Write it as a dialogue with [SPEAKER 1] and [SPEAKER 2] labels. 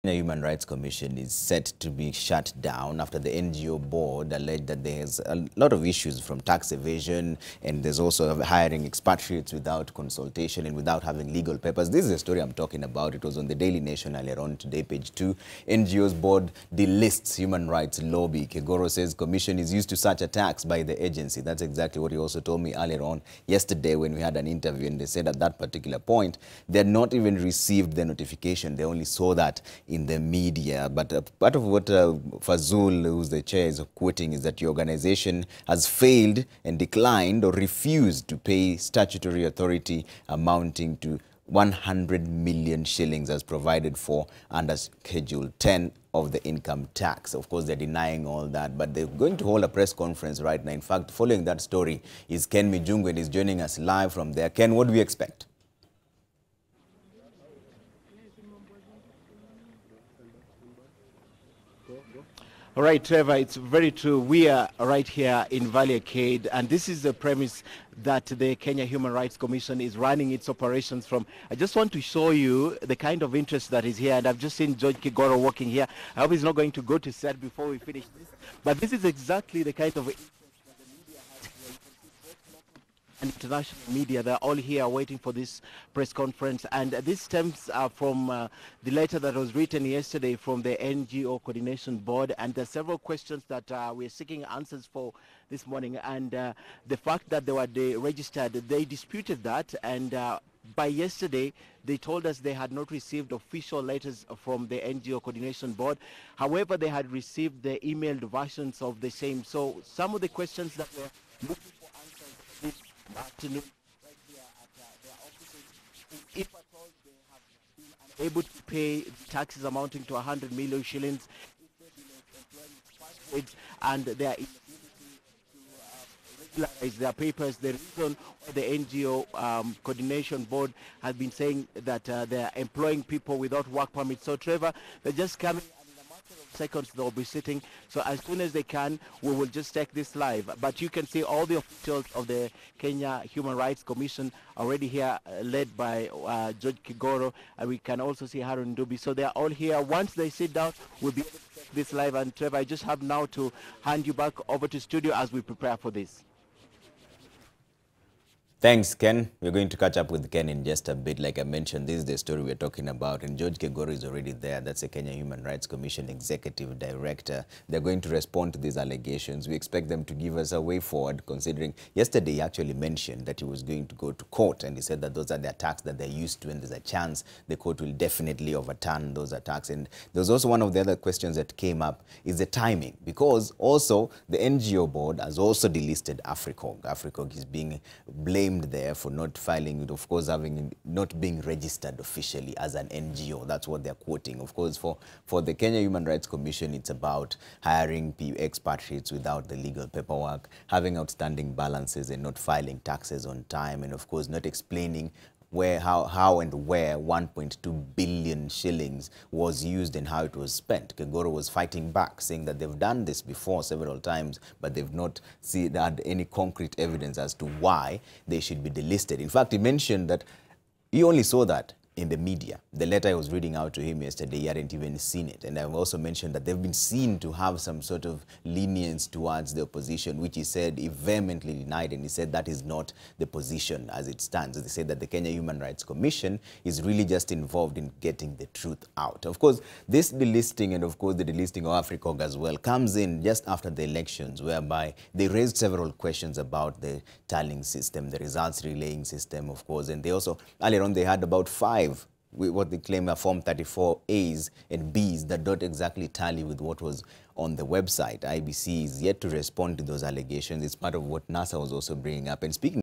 [SPEAKER 1] The Human Rights Commission is set to be shut down after the NGO board alleged that there's a lot of issues from tax evasion, and there's also hiring expatriates without consultation and without having legal papers. This is the story I'm talking about. It was on the Daily Nation earlier on today, page 2. NGOs board delists human rights lobby. Kegoro says commission is used to such attacks by the agency. That's exactly what he also told me earlier on yesterday when we had an interview, and they said at that particular point they had not even received the notification. They only saw that in the media. But part of what Fazul, who's the chair, is quoting is that the organization has failed and declined or refused to pay statutory authority amounting to 100 million shillings as provided for under Schedule 10 of the income tax. Of course, they're denying all that, but they're going to hold a press conference right now. In fact, following that story is Ken Mijungu, and he's joining us live from there. Ken, what do we expect?
[SPEAKER 2] All right, Trevor, it's very true. We are right here in Valley Arcade, and this is the premise that the Kenya Human Rights Commission is running its operations from. I just want to show you the kind of interest that is here, and I've just seen George Kigoro walking here. I hope he's not going to go to set before we finish this, but this is exactly the kind of interest that the media has here. And international media, they're all here waiting for this press conference, and this stems from the letter that was written yesterday from the NGO Coordination Board, and there are several questions that we're seeking answers for this morning, and the fact that they were deregistered, they disputed that, and by yesterday, they told us they had not received official letters from the NGO Coordination Board. However, they had received the emailed versions of the same. So some of the questions that were looking for answers this afternoon right here at their offices, if at all they have been unable to pay the taxes amounting to 100 million shillings, if they've been employing expatriates and their inability to regularize their papers. The reason why the NGO Coordination Board has been saying that they're employing people without work permits. So Trevor, they're just coming, and in a matter of seconds they'll be sitting. So as soon as they can, we will just take this live. But you can see all the officials of the Kenya Human Rights Commission already here, led by George Kigoro, and we can also see Harun Dubi. So they're all here. Once they sit down, we'll be able to take this live. And Trevor, I just have now to hand you back over to studio as we prepare for this.
[SPEAKER 1] Thanks, Ken. We're going to catch up with Ken in just a bit. Like I mentioned, this is the story we're talking about, and George Kigoro is already there. That's the Kenya Human Rights Commission Executive Director. They're going to respond to these allegations. We expect them to give us a way forward, considering yesterday he actually mentioned that he was going to go to court, and he said that those are the attacks that they're used to, and there's a chance the court will definitely overturn those attacks. And there's also one of the other questions that came up is the timing, because also the NGO board has also delisted AFRICOG. AFRICOG is being blamed there for not filing, of course, not being registered officially as an NGO. That's what they're quoting. Of course, for the Kenya Human Rights Commission, it's about hiring expatriates without the legal paperwork, having outstanding balances and not filing taxes on time, and of course not explaining how and where 1.2 billion shillings was used and how it was spent. Kigoro was fighting back, saying that they've done this before several times, but they've not had any concrete evidence as to why they should be delisted. In fact, he mentioned that he only saw that in the media. The letter I was reading out to him yesterday, he hadn't even seen it. And I've also mentioned that they've been seen to have some sort of lenience towards the opposition, which he said he vehemently denied, and he said that is not the position as it stands. They said that the Kenya Human Rights Commission is really just involved in getting the truth out. Of course, this delisting, and of course the delisting of AFRICOG as well, comes in just after the elections, whereby they raised several questions about the tallying system, the results relaying system, of course, and they also, earlier on, they had about 5 what they claim are Form 34 A's and B's that don't exactly tally with what was on the website. IBC is yet to respond to those allegations. It's part of what NASA was also bringing up. And speaking